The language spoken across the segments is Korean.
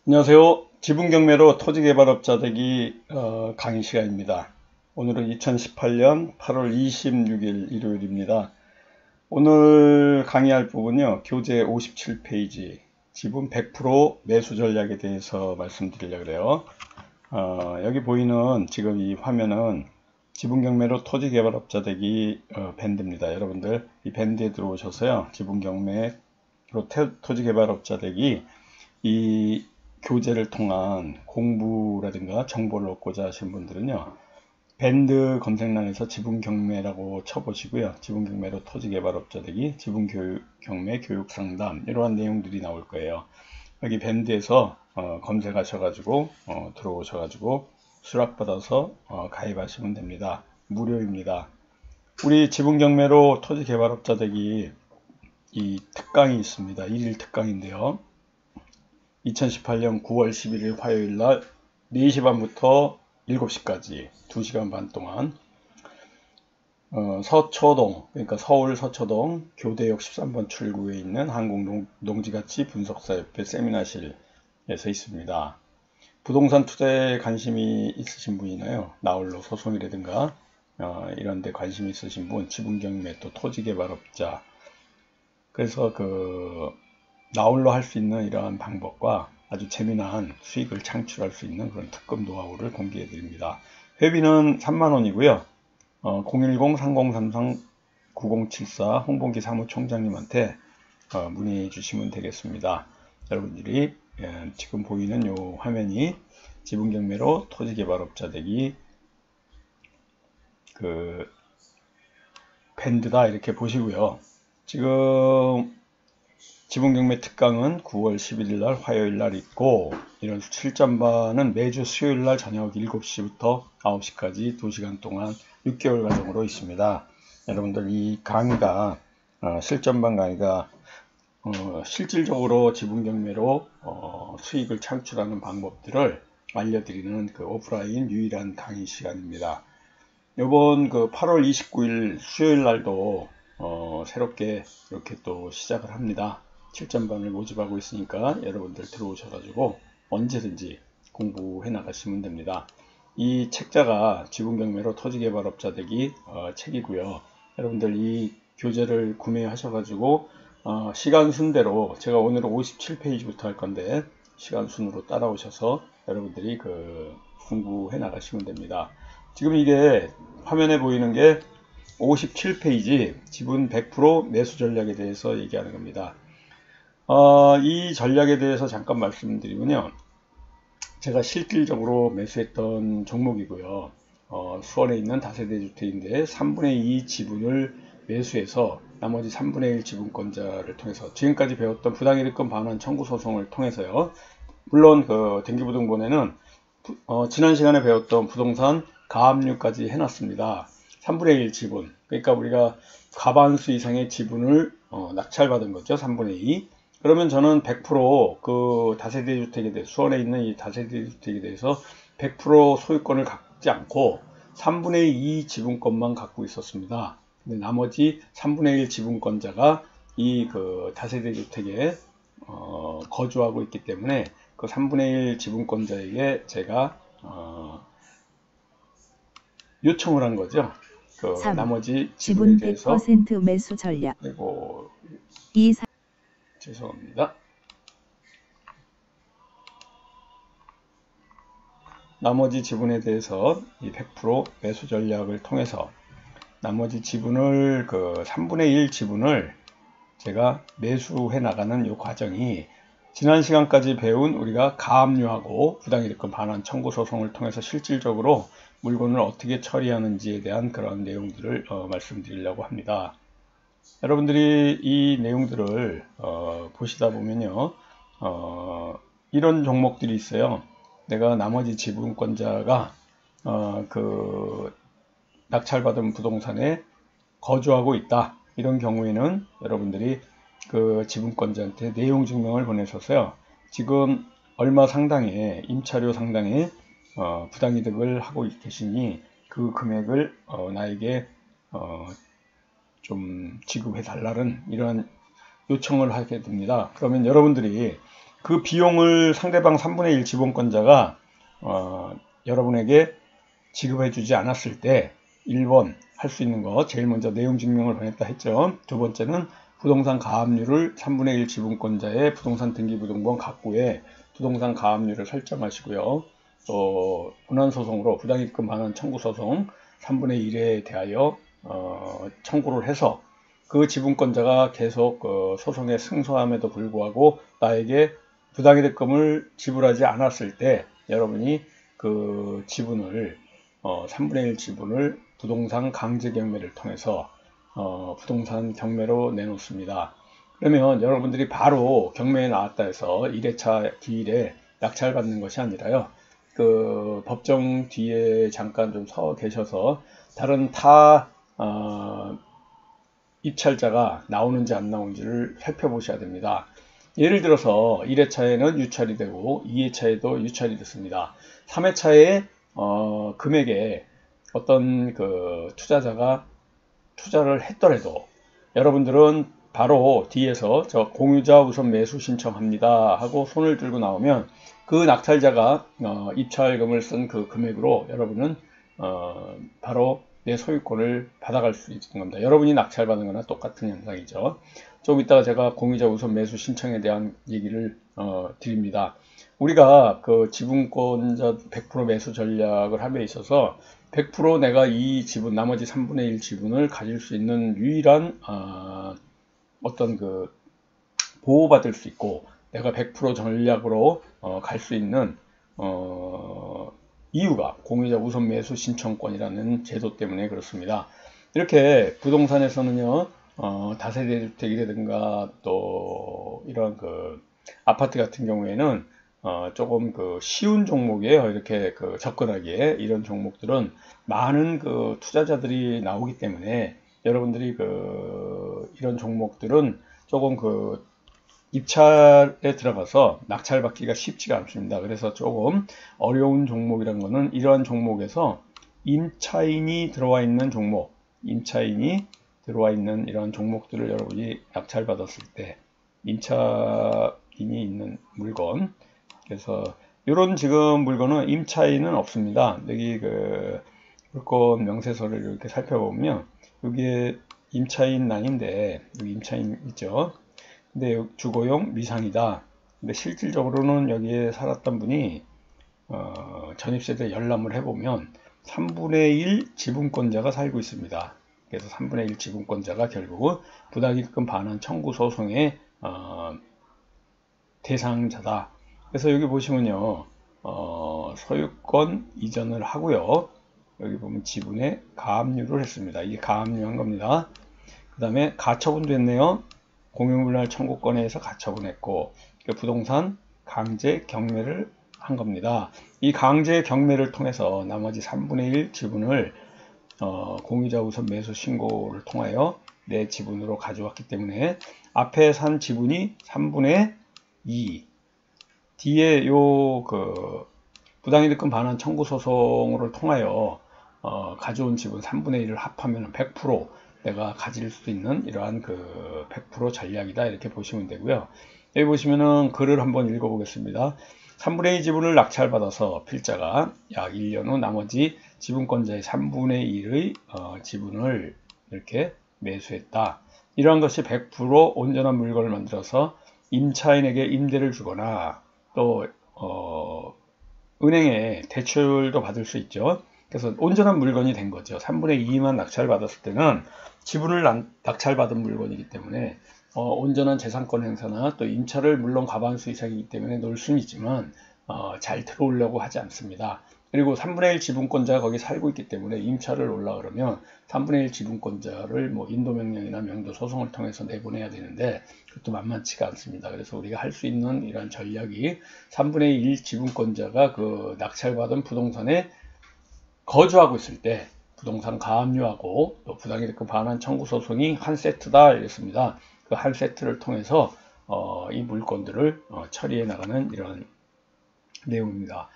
안녕하세요. 지분경매로 토지개발업자 되기 강의 시간입니다. 오늘은 2018년 8월 26일 일요일입니다. 오늘 강의할 부분은요, 교재 57페이지 지분 100% 매수 전략에 대해서 말씀드리려고 해요. 여기 보이는 지금 이 화면은 지분경매로 토지개발업자 되기 밴드입니다. 여러분들 이 밴드에 들어오셔서요, 지분경매로 토지개발업자 되기 이 교재를 통한 공부라든가 정보를 얻고자 하시는 분들은요, 밴드 검색란에서 지분경매라고 쳐보시고요. 지분경매로 토지개발업자 되기, 지분경매 교육상담 이러한 내용들이 나올 거예요. 여기 밴드에서 검색하셔가지고 들어오셔가지고 수락받아서 가입하시면 됩니다. 무료입니다. 우리 지분경매로 토지개발업자 되기 이 특강이 있습니다. 1일 특강인데요. 2018년 9월 11일 화요일 날 4시 반부터 7시까지 2시간 반 동안 서초동, 그러니까 서울 서초동 교대역 13번 출구에 있는 한국농지가치 분석사협회 세미나실에서 있습니다. 부동산 투자에 관심이 있으신 분이나요, 나홀로 소송이라든가 이런 데 관심이 있으신 분, 지분경매 또 토지개발업자, 그래서 나홀로 할 수 있는 이러한 방법과 아주 재미난 수익을 창출할 수 있는 그런 특급 노하우를 공개해 드립니다. 회비는 3만원이고요. 010-3033-9074 홍봉기 사무총장님한테 문의해 주시면 되겠습니다. 여러분들이 지금 보이는 요 화면이 지분경매로 토지개발업자 되기 밴드다 이렇게 보시고요. 지금 지분경매 특강은 9월 11일 날 화요일 날 있고, 이런 실전반은 매주 수요일 날 저녁 7시부터 9시까지 2시간 동안 6개월 과정으로 있습니다. 여러분들 이 강의가 실전반 강의가 실질적으로 지분경매로 수익을 창출하는 방법들을 알려드리는 오프라인 유일한 강의 시간입니다. 이번 8월 29일 수요일 날도 새롭게 이렇게 또 시작을 합니다. 7전반을 모집하고 있으니까 여러분들 들어오셔가지고 언제든지 공부해 나가시면 됩니다. 이 책자가 지분경매로 토지개발업자 되기 책이고요. 여러분들 이 교재를 구매하셔가지고 시간 순대로, 제가 오늘은 57페이지부터 할 건데 시간 순으로 따라오셔서 여러분들이 공부해 나가시면 됩니다. 지금 이게 화면에 보이는 게 57페이지 지분 100% 매수 전략에 대해서 얘기하는 겁니다. 이 전략에 대해서 잠깐 말씀드리면요, 제가 실질적으로 매수했던 종목이고요. 수원에 있는 다세대 주택인데 3분의 2 지분을 매수해서 나머지 3분의 1 지분권자를 통해서 지금까지 배웠던 부당이득금 반환 청구 소송을 통해서요. 물론 등기부등본에는 지난 시간에 배웠던 부동산 가압류까지 해놨습니다. 3분의 1 지분, 그러니까 우리가 과반수 이상의 지분을 낙찰받은 거죠. 3분의 2. 그러면 저는 100% 다세대 주택에 대해, 수원에 있는 이 다세대 주택에 대해서 100% 소유권을 갖지 않고 3분의 2 지분권만 갖고 있었습니다. 근데 나머지 3분의 1 지분권자가 이 다세대 주택에 거주하고 있기 때문에 3분의 1 지분권자에게 제가 요청을 한 거죠. 3. 나머지 지분 지분에 대해서 100% 매수 전략. 그리고 2. 죄송합니다. 나머지 지분에 대해서 이 100% 매수 전략을 통해서 나머지 지분을 3분의 1 지분을 제가 매수해 나가는 이 과정이 지난 시간까지 배운 우리가 가압류하고 부당이득금 반환 청구 소송을 통해서 실질적으로 물건을 어떻게 처리하는지에 대한 그런 내용들을 말씀드리려고 합니다. 여러분들이 이 내용들을 보시다 보면요, 이런 종목들이 있어요. 내가 나머지 지분권자가 낙찰받은 부동산에 거주하고 있다. 이런 경우에는 여러분들이 지분권자한테 내용 증명을 보내셔서요, 지금 얼마 상당의 임차료 상당의 부당이득을 하고 계시니 그 금액을 나에게 좀 지급해 달라는 이러한 요청을 하게 됩니다. 그러면 여러분들이 그 비용을 상대방 3분의 1 지분권자가 여러분에게 지급해주지 않았을 때 1번 할 수 있는 거 제일 먼저 내용 증명을 보냈다 했죠. 두 번째는 부동산 가압류를 3분의 1 지분권자의 부동산 등기부등본 각구에 부동산 가압류를 설정하시고요. 또 분한소송으로 부당이득금 반환 청구소송 3분의 1에 대하여 청구를 해서 그 지분권자가 계속 소송에 승소함에도 불구하고 나에게 부당이득금을 지불하지 않았을 때 여러분이 그 지분을 3분의 1 지분을 부동산 강제 경매를 통해서 부동산 경매로 내놓습니다. 그러면 여러분들이 바로 경매에 나왔다 해서 1회차 기일에 낙찰받는 것이 아니라요. 그 법정 뒤에 잠깐 좀 서 계셔서 다른 타 입찰자가 나오는지 안 나오는지를 살펴보셔야 됩니다. 예를 들어서 1회차에는 유찰이 되고 2회차에도 유찰이 됐습니다. 3회차에 금액에 어떤 그 투자자가 투자를 했더라도 여러분들은 바로 뒤에서 저 공유자 우선 매수 신청합니다 하고 손을 들고 나오면 그 낙찰자가 입찰금을 쓴 그 금액으로 여러분은 바로 내 소유권을 받아갈 수 있는 겁니다. 여러분이 낙찰받은 거나 똑같은 현상이죠. 좀 이따가 제가 공유자 우선 매수 신청에 대한 얘기를 드립니다. 우리가 그 지분권자 100% 매수 전략을 함에 있어서 100% 내가 이 지분, 나머지 3분의 1 지분을 가질 수 있는 유일한 어떤 그 보호받을 수 있고 내가 100% 전략으로 갈 수 있는 이유가 공유자 우선 매수 신청권이라는 제도 때문에 그렇습니다. 이렇게 부동산에서는요, 다세대 주택이라든가 또 이런 그 아파트 같은 경우에는 조금 그 쉬운 종목이에요. 이렇게 그 접근하기에 이런 종목들은 많은 그 투자자들이 나오기 때문에 여러분들이 그 이런 종목들은 조금 그 입찰에 들어가서 낙찰받기가 쉽지가 않습니다. 그래서 조금 어려운 종목이란 거는 이러한 종목에서 임차인이 들어와 있는 종목, 임차인이 들어와 있는 이런 종목들을 여러분이 낙찰받았을 때 임차인이 있는 물건, 그래서 이런 지금 물건은 임차인은 없습니다. 여기 그 물건 명세서를 이렇게 살펴보면 여기에 임차인 난인데 여기 임차인 있죠. 근데 주거용 미상이다. 근데 실질적으로는 여기에 살았던 분이 전입세대 열람을 해보면 3분의 1 지분권자가 살고 있습니다. 그래서 3분의 1 지분권자가 결국은 부당이득금 반환 청구 소송의 대상자다. 그래서 여기 보시면요, 소유권 이전을 하고요. 여기 보면 지분에 가압류를 했습니다. 이게 가압류한 겁니다. 그 다음에 가처분도 했네요. 공유분할 청구권에서 가처분했고 부동산 강제 경매를 한 겁니다. 이 강제 경매를 통해서 나머지 3분의 1 지분을 공유자 우선 매수 신고를 통하여 내 지분으로 가져왔기 때문에 앞에 산 지분이 3분의 2 뒤에 요 그 부당이득금 반환 청구 소송을 통하여 가져온 지분 3분의 1을 합하면 100% 내가 가질 수 있는 이러한 그 100% 전략이다 이렇게 보시면 되고요. 여기 보시면은 글을 한번 읽어보겠습니다. 3분의 2 지분을 낙찰받아서 필자가 약 1년 후 나머지 지분권자의 3분의 1의 지분을 이렇게 매수했다. 이러한 것이 100% 온전한 물건을 만들어서 임차인에게 임대를 주거나 또 은행에 대출도 받을 수 있죠. 그래서 온전한 물건이 된 거죠. 3분의 2만 낙찰받았을 때는 지분을 낙찰받은 물건이기 때문에 온전한 재산권 행사나 또 임차를 물론 과반수 이상이기 때문에 놓을 수는 있지만 잘 들어오려고 하지 않습니다. 그리고 3분의 1 지분권자가 거기 살고 있기 때문에 임차를 올라 그러면 3분의 1 지분권자를 뭐 인도명령이나 명도 소송을 통해서 내보내야 되는데 그것도 만만치가 않습니다. 그래서 우리가 할 수 있는 이런 전략이 3분의 1 지분권자가 그 낙찰받은 부동산에 거주하고 있을 때 부동산 가압류하고 또 부당이득금 반환 청구 소송이 한 세트다 이랬습니다. 그 한 세트를 통해서 이 물건들을 처리해 나가는 이런 내용입니다.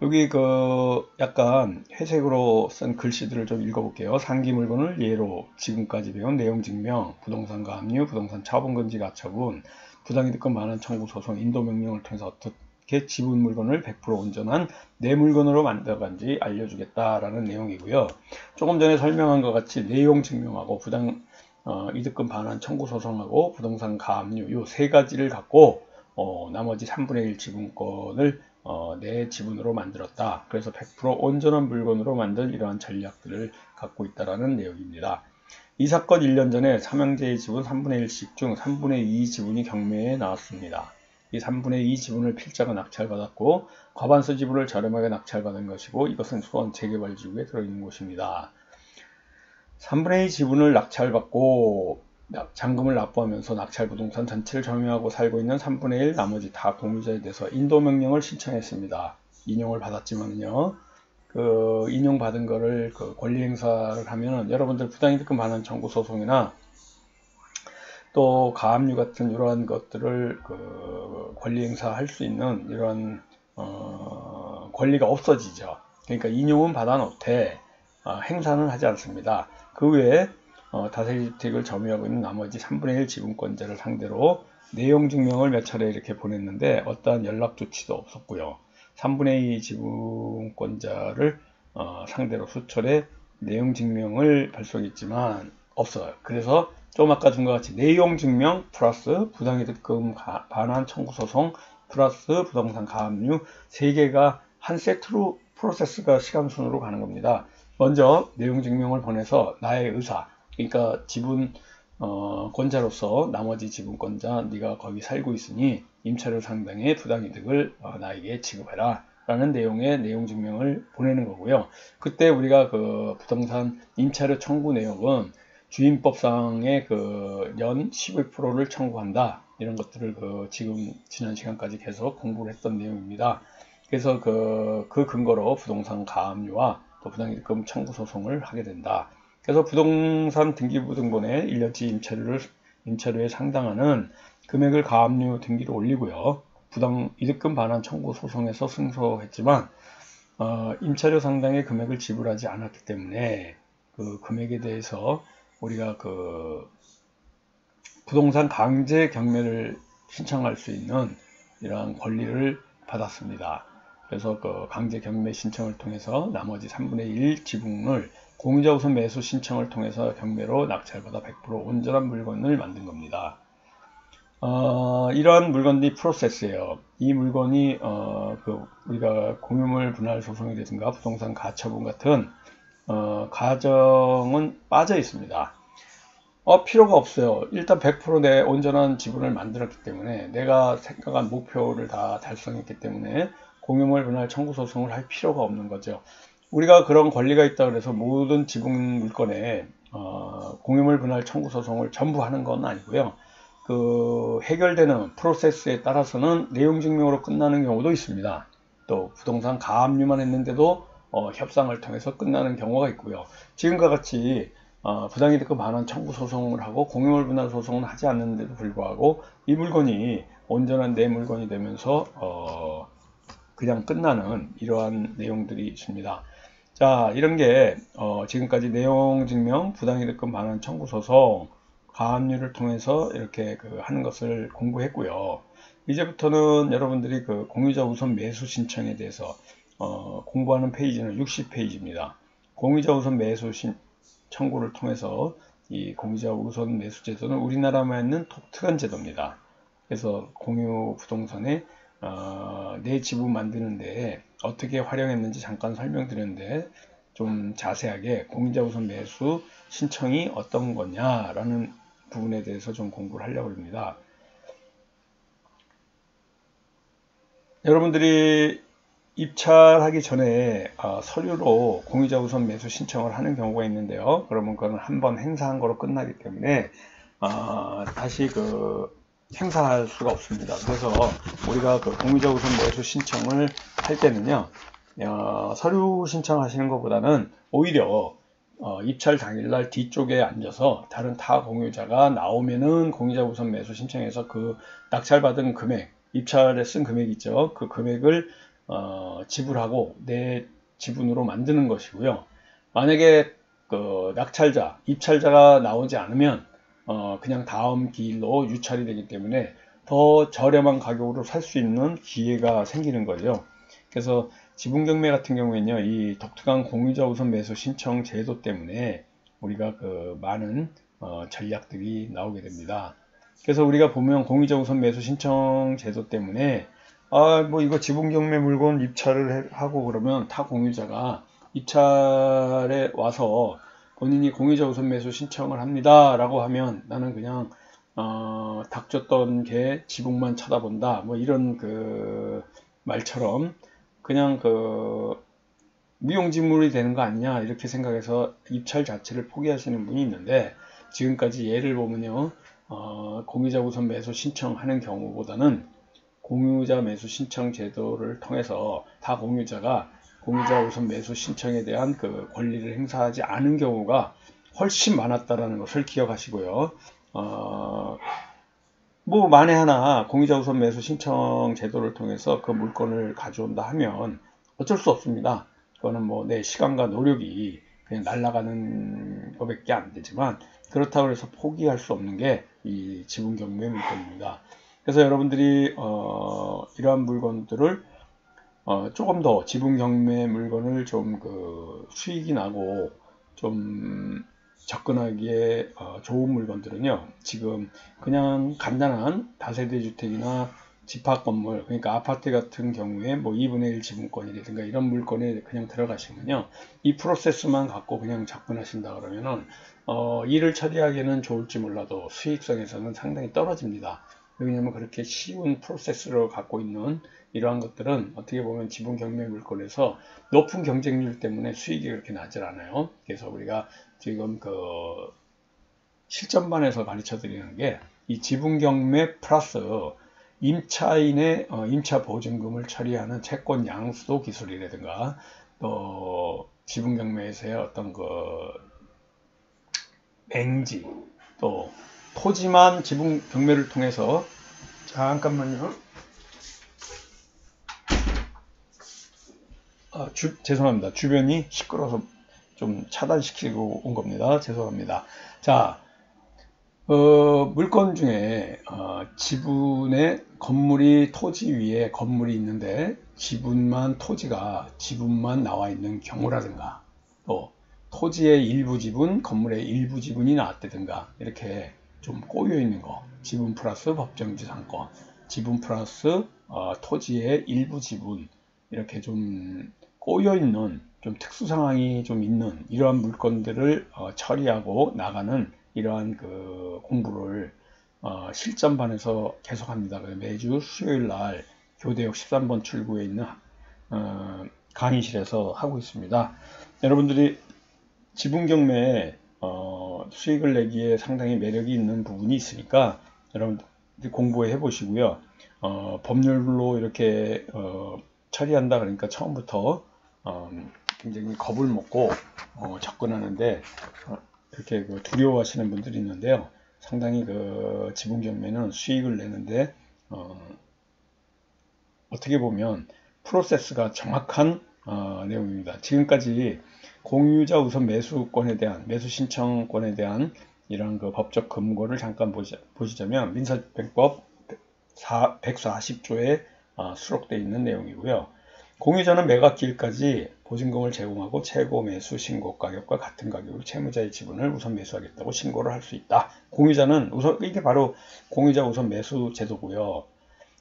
여기 그 약간 회색으로 쓴 글씨들을 좀 읽어볼게요. 상기 물건을 예로 지금까지 배운 내용 증명, 부동산 가압류, 부동산 처분금지 가처분, 부당이득금 반환 청구 소송 인도 명령을 통해서 어떻게 지분 물건을 100% 온전한 내 물건으로 만들어간지 알려주겠다라는 내용이고요. 조금 전에 설명한 것 같이 내용 증명하고 부당 이득금 반환 청구 소송하고 부동산 가압류 요 세 가지를 갖고 나머지 3분의 1 지분권을 내 지분으로 만들었다. 그래서 100% 온전한 물건으로 만들 이러한 전략들을 갖고 있다라는 내용입니다. 이 사건 1년 전에 삼형제의 지분 3분의 1씩 중 3분의 2 지분이 경매에 나왔습니다. 이 3분의 2 지분을 필자가 낙찰받았고 과반수 지분을 저렴하게 낙찰받은 것이고 이것은 수원 재개발지구에 들어있는 곳입니다. 3분의 2 지분을 낙찰받고 잔금을 납부하면서 낙찰 부동산 전체를 점유하고 살고 있는 3분의 1 나머지 다 공유자에 대해서 인도명령을 신청했습니다. 인용을 받았지만요. 그 인용받은 거를 그 권리 행사를 하면은 여러분들 부당이득금 반환 청구 소송이나 또 가압류 같은 이러한 것들을 그 권리 행사할 수 있는 이런 권리가 없어지죠. 그러니까 인용은 받아 놓되 행사는 하지 않습니다. 그 외에 다세주택을 점유하고 있는 나머지 3분의 1 지분권자를 상대로 내용 증명을 몇 차례 이렇게 보냈는데 어떠한 연락 조치도 없었고요. 3분의 2 지분권자를 상대로 수차례 내용 증명을 발송했지만 없어요. 그래서 좀 아까 준 것 같이 내용 증명 플러스 부당이득금 반환 청구 소송 플러스 부동산 가압류 3개가 한 세트로 프로세스가 시간 순으로 가는 겁니다. 먼저 내용 증명을 보내서 나의 의사, 그러니까 지분 권자로서 나머지 지분권자 네가 거기 살고 있으니 임차료 상당의 부당이득을 나에게 지급해라 라는 내용의 내용 증명을 보내는 거고요. 그때 우리가 그 부동산 임차료 청구 내역은 주임법상의 그 연 12%를 청구한다 이런 것들을 그 지금 지난 시간까지 계속 공부를 했던 내용입니다. 그래서 그 근거로 부동산 가압류와 또 부당이득금 청구 소송을 하게 된다. 그래서 부동산 등기부등본에 1년치 임차료에 상당하는 금액을 가압류 등기로 올리고요. 부당이득금 반환 청구 소송에서 승소했지만 임차료 상당의 금액을 지불하지 않았기 때문에 그 금액에 대해서 우리가 그 부동산 강제 경매를 신청할 수 있는 이러한 권리를 받았습니다. 그래서 그 강제 경매 신청을 통해서 나머지 3분의 1 지분을 공유자 우선 매수 신청을 통해서 경매로 낙찰받아 100% 온전한 물건을 만든 겁니다. 이러한 물건이 프로세스예요. 이 물건이 우리가 공유물 분할 소송이라든가 부동산 가처분 같은 과정은 빠져 있습니다. 필요가 없어요. 일단 100% 내 온전한 지분을 만들었기 때문에 내가 생각한 목표를 다 달성했기 때문에 공유물 분할 청구 소송을 할 필요가 없는 거죠. 우리가 그런 권리가 있다고 해서 모든 지분 물건에 공유물 분할 청구 소송을 전부 하는 건 아니고요. 그 해결되는 프로세스에 따라서는 내용 증명으로 끝나는 경우도 있습니다. 또 부동산 가압류만 했는데도 협상을 통해서 끝나는 경우가 있고요. 지금과 같이 부당이득금 반환 청구 소송을 하고 공유물 분할 소송을 하지 않는데도 불구하고 이 물건이 온전한 내 물건이 되면서 그냥 끝나는 이러한 내용들이 있습니다. 자, 이런 게 지금까지 내용 증명 부당이득금 반환 청구 소송 가압류를 통해서 이렇게 하는 것을 공부했고요. 이제부터는 여러분들이 그 공유자 우선 매수 신청에 대해서 공부하는 페이지는 60페이지입니다. 공유자 우선 매수 청구를 통해서 이 공유자 우선 매수 제도는 우리나라만 있는 독특한 제도입니다. 그래서 공유 부동산에 내 지분 만드는데 어떻게 활용했는지 잠깐 설명드렸는데 좀 자세하게 공유자 우선 매수 신청이 어떤 거냐라는 부분에 대해서 좀 공부를 하려고 합니다. 여러분들이 입찰하기 전에 서류로 공유자 우선 매수 신청을 하는 경우가 있는데요. 그러면 그건 한번 행사한 거로 끝나기 때문에 다시 행사할 수가 없습니다. 그래서 우리가 공유자 우선 매수 신청을 할 때는요, 서류 신청하시는 것보다는 오히려 입찰 당일날 뒤쪽에 앉아서 다른 타 공유자가 나오면은 공유자 우선 매수 신청해서 그 낙찰받은 금액, 입찰에 쓴 금액 있죠. 그 금액을 지불하고 내 지분으로 만드는 것이고요. 만약에 입찰자가 나오지 않으면 그냥 다음 기일로 유찰이 되기 때문에 더 저렴한 가격으로 살 수 있는 기회가 생기는 거죠. 그래서 지분경매 같은 경우에는요, 이 독특한 공유자 우선 매수 신청 제도 때문에 우리가 그 많은 전략들이 나오게 됩니다. 그래서 우리가 보면 공유자 우선 매수 신청 제도 때문에 뭐 이거 지분경매 물건 입찰을 하고 그러면 타 공유자가 입찰에 와서 본인이 공유자 우선 매수 신청을 합니다 라고 하면 나는 그냥 닥쳤던 게 지붕만 쳐다본다 뭐 이런 그 말처럼 그냥 그 무용지물이 되는 거 아니냐 이렇게 생각해서 입찰 자체를 포기하시는 분이 있는데, 지금까지 예를 보면요, 공유자 우선 매수 신청하는 경우보다는 공유자 매수 신청 제도를 통해서 다 공유자가 공유자 우선 매수 신청에 대한 그 권리를 행사하지 않은 경우가 훨씬 많았다라는 것을 기억하시고요. 뭐 만에 하나 공유자 우선 매수 신청 제도를 통해서 그 물건을 가져온다 하면 어쩔 수 없습니다. 그거는 뭐 내 시간과 노력이 그냥 날아가는 것밖에 안 되지만, 그렇다고 해서 포기할 수 없는 게 이 지분경매 물건입니다. 그래서 여러분들이 이러한 물건들을 조금 더 지분경매 물건을 좀 그 수익이 나고 좀 접근하기에 좋은 물건들은요, 지금 그냥 간단한 다세대 주택이나 집합 건물, 그러니까 아파트 같은 경우에 뭐 2분의 1 지분권이라든가 이런 물건에 그냥 들어가시면요, 이 프로세스만 갖고 그냥 접근하신다 그러면은 일을 처리하기에는 좋을지 몰라도 수익성에서는 상당히 떨어집니다. 왜냐하면 그렇게 쉬운 프로세스를 갖고 있는 이러한 것들은 어떻게 보면 지분 경매 물건에서 높은 경쟁률 때문에 수익이 그렇게 나질 않아요. 그래서 우리가 지금 그 실전반에서 가르쳐 드리는 게 이 지분 경매 플러스 임차인의 임차 보증금을 처리하는 채권 양수도 기술이라든가 또 지분 경매에서의 어떤 그 맹지, 또 토지만 지분 경매를 통해서, 잠깐만요. 죄송합니다. 주변이 시끄러워서 좀 차단시키고 온 겁니다. 죄송합니다. 자, 물건 중에 지분의 건물이 토지 위에 건물이 있는데 지분만 나와 있는 경우라든가, 또 토지의 일부 지분, 건물의 일부 지분이 나왔다든가, 이렇게 좀 꼬여 있는 거, 지분 플러스 법정지상권, 지분 플러스 토지의 일부 지분, 이렇게 좀 꼬여 있는 좀 특수 상황이 좀 있는 이러한 물건들을 처리하고 나가는 이러한 그 공부를 실전반에서 계속합니다. 매주 수요일 날 교대역 13번 출구에 있는 강의실에서 하고 있습니다. 여러분들이 지분경매에 수익을 내기에 상당히 매력이 있는 부분이 있으니까 여러분들이 공부해 보시고요. 법률로 이렇게 처리한다 그러니까 처음부터 굉장히 겁을 먹고 접근하는데 이렇게 그 두려워하시는 분들이 있는데요. 상당히 그 지분경매는 수익을 내는데 어떻게 보면 프로세스가 정확한 내용입니다. 지금까지 공유자 우선 매수권에 대한, 매수 신청권에 대한 이런 그 법적 근거를 잠깐 보시자면 민사집행법 140조에 수록되어 있는 내용이고요. 공유자는 매각기일까지 보증금을 제공하고 최고 매수 신고 가격과 같은 가격으로 채무자의 지분을 우선 매수하겠다고 신고를 할 수 있다. 공유자는 우선, 이게 바로 공유자 우선 매수 제도고요.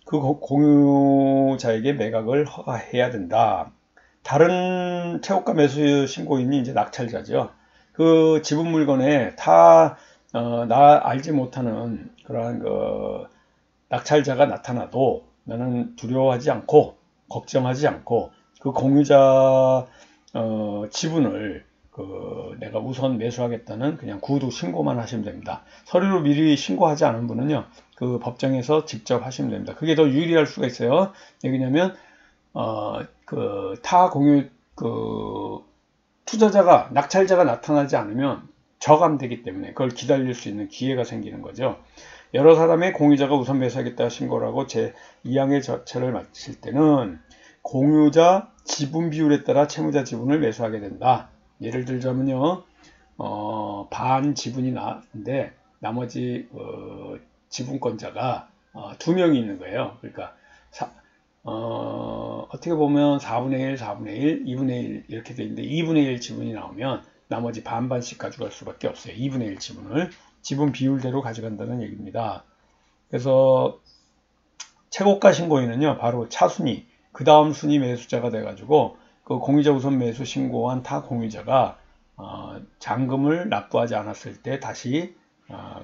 그 공유자에게 매각을 허가해야 된다. 다른 채무가 매수 신고인이 이제 낙찰자죠. 그 지분 물건에 나 알지 못하는 그러한 그 낙찰자가 나타나도 나는 두려워하지 않고 걱정하지 않고 그 공유자 지분을 내가 우선 매수하겠다는 그냥 구두 신고만 하시면 됩니다. 서류로 미리 신고하지 않은 분은요, 그 법정에서 직접 하시면 됩니다. 그게 더 유리할 수가 있어요. 왜냐면 투자자가, 낙찰자가 나타나지 않으면 저감되기 때문에 그걸 기다릴 수 있는 기회가 생기는 거죠. 여러 사람의 공유자가 우선 매수하겠다 신고를 하고 제2항의 절차를 마칠 때는 공유자 지분 비율에 따라 채무자 지분을 매수하게 된다. 예를 들자면요, 반 지분이 나는데 나머지 지분권자가 두 명이 있는 거예요. 그러니까 어떻게 보면 4분의 1, 4분의 1, 2분의 1 이렇게 돼 있는데 2분의 1 지분이 나오면 나머지 반반씩 가져갈 수밖에 없어요. 2분의 1 지분을 지분 비율대로 가져간다는 얘기입니다. 그래서 최고가 신고인은요, 바로 차순위, 그 다음 순위 매수자가 돼가지고 그 공유자 우선 매수 신고한 타 공유자가 잔금을 납부하지 않았을 때 다시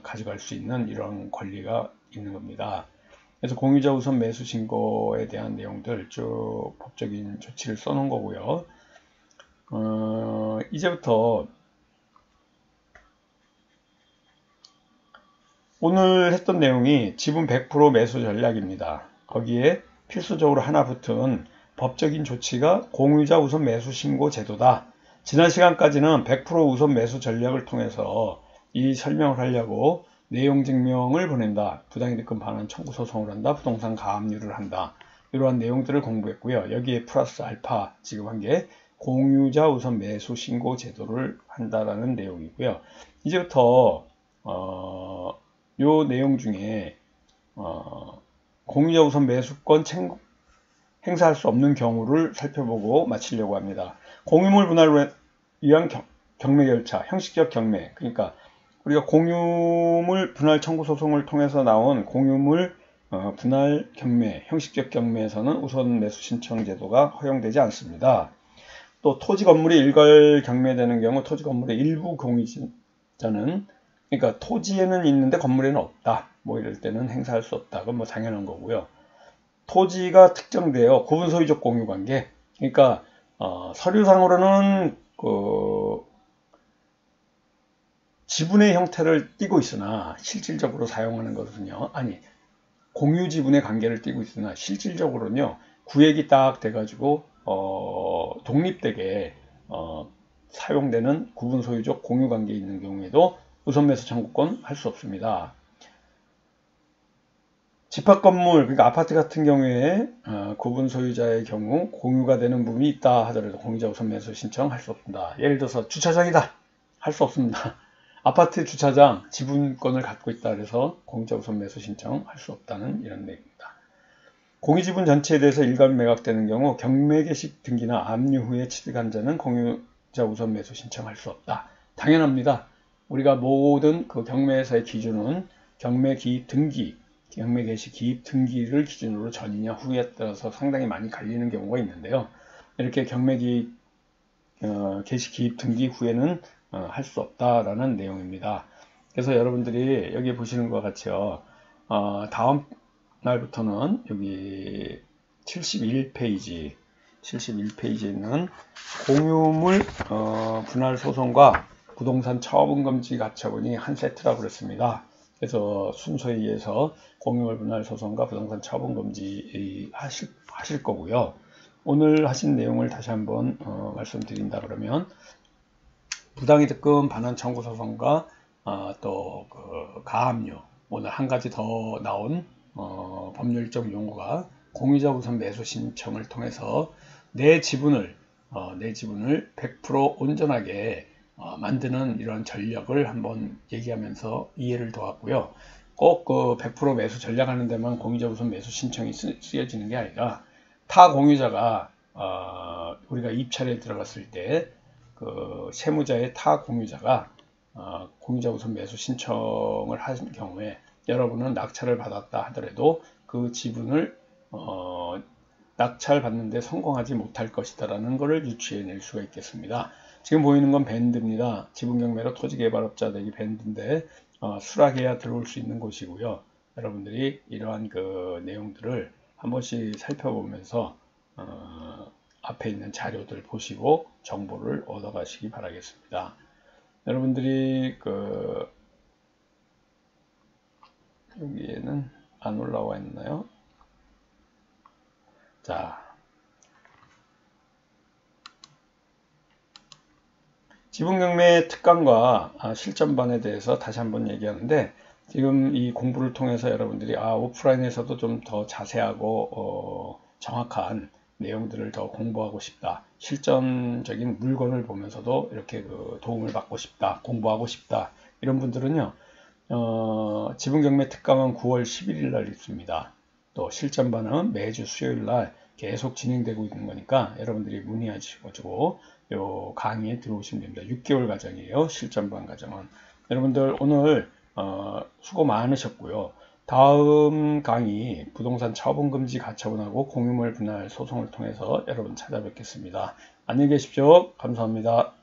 가져갈 수 있는 이런 권리가 있는 겁니다. 그래서 공유자 우선 매수 신고에 대한 내용들 쭉 법적인 조치를 써놓은 거고요. 이제부터 오늘 했던 내용이 지분 100% 매수 전략입니다. 거기에 필수적으로 하나 붙은 법적인 조치가 공유자 우선 매수 신고 제도다. 지난 시간까지는 100% 우선 매수 전략을 통해서 이 설명을 하려고 내용 증명을 보낸다. 부당이득금 반환 청구 소송을 한다. 부동산 가압류를 한다. 이러한 내용들을 공부했고요. 여기에 플러스 알파 지급한 게 공유자 우선 매수 신고 제도를 한다라는 내용이고요. 이제부터 요 내용 중에 공유자 우선 매수권 행사할 수 없는 경우를 살펴보고 마치려고 합니다. 공유물 분할을 위한 경매 절차, 형식적 경매. 그러니까 우리가 공유물 분할 청구 소송을 통해서 나온 공유물 분할 경매, 형식적 경매에서는 우선 매수 신청 제도가 허용되지 않습니다. 또 토지 건물이 일괄 경매되는 경우 토지 건물의 일부 공유자는 그러니까 토지에는 있는데 건물에는 없다. 뭐 이럴 때는 행사할 수 없다. 그건 뭐 당연한 거고요. 토지가 특정되어 구분 소유적 공유 관계. 그러니까 서류상으로는 그 지분의 형태를 띠고 있으나 실질적으로 사용하는 것은요. 아니 공유 지분의 관계를 띠고 있으나 실질적으로는요. 구획이 딱 돼가지고 독립되게 사용되는 구분 소유적 공유 관계에 있는 경우에도 우선 매수 청구권 할 수 없습니다. 집합 건물, 그러니까 아파트 같은 경우에 구분 소유자의 경우 공유가 되는 부분이 있다 하더라도 공유자 우선 매수 신청할 수 없습니다. 예를 들어서 주차장이다. 할 수 없습니다. 아파트 주차장 지분권을 갖고 있다 그래서 공유자 우선 매수 신청할 수 없다는 이런 내용입니다. 공유지분 전체에 대해서 일괄 매각되는 경우 경매 개시 등기나 압류 후에 취득한 자는 공유자 우선 매수 신청할 수 없다. 당연합니다. 우리가 모든 그 경매에서의 기준은 경매 기입 등기, 경매 개시 기입 등기를 기준으로 전이냐 후에 따라서 상당히 많이 갈리는 경우가 있는데요. 이렇게 경매 기입, 개시 기입 등기 후에는 할 수 없다라는 내용입니다. 그래서 여러분들이 여기 보시는 것과 같이요. 다음 날부터는 여기 71페이지에 있는 공유물 분할 소송과 부동산 처분금지 가처분이 한 세트라고 그랬습니다. 그래서 순서에 의해서 공유물 분할 소송과 부동산 처분금지 하실 거고요. 오늘 하신 내용을 다시 한번 말씀드린다 그러면 부당이득금 반환 청구 소송과 또 그 가압류 오늘 한 가지 더 나온 법률적 용어가 공유자 우선 매수 신청을 통해서 내 지분을 100% 온전하게 만드는 이런 전략을 한번 얘기하면서 이해를 도왔고요. 꼭 그 100% 매수 전략하는 데만 공유자 우선 매수 신청이 쓰여지는 게 아니라 타 공유자가 우리가 입찰에 들어갔을 때 그 세무자의 타 공유자가 공유자 우선 매수 신청을 한 경우에 여러분은 낙찰을 받았다 하더라도 그 지분을 낙찰받는데 성공하지 못할 것이다라는 것을 유추해낼 수가 있겠습니다. 지금 보이는 건 밴드입니다. 지분경매로 토지개발업자 되기 밴드인데 수락해야 들어올 수 있는 곳이고요. 여러분들이 이러한 그 내용들을 한 번씩 살펴보면서 앞에 있는 자료들 보시고 정보를 얻어가시기 바라겠습니다. 여러분들이 그 여기에는 안 올라와 있나요? 자, 지분경매 특강과 실전반에 대해서 다시 한번 얘기하는데 지금 이 공부를 통해서 여러분들이 오프라인에서도 좀 더 자세하고 정확한 내용들을 더 공부하고 싶다. 실전적인 물건을 보면서도 이렇게 그 도움을 받고 싶다. 공부하고 싶다. 이런 분들은요. 지분경매 특강은 9월 11일 날 있습니다. 또 실전반은 매주 수요일 날 계속 진행되고 있는 거니까 여러분들이 문의하시고 요 강의에 들어오시면 됩니다. 6개월 과정이에요. 실전반 과정은. 여러분들 오늘 수고 많으셨고요. 다음 강의 부동산 처분금지 가처분하고 공유물 분할 소송을 통해서 여러분 찾아뵙겠습니다. 안녕히 계십시오. 감사합니다.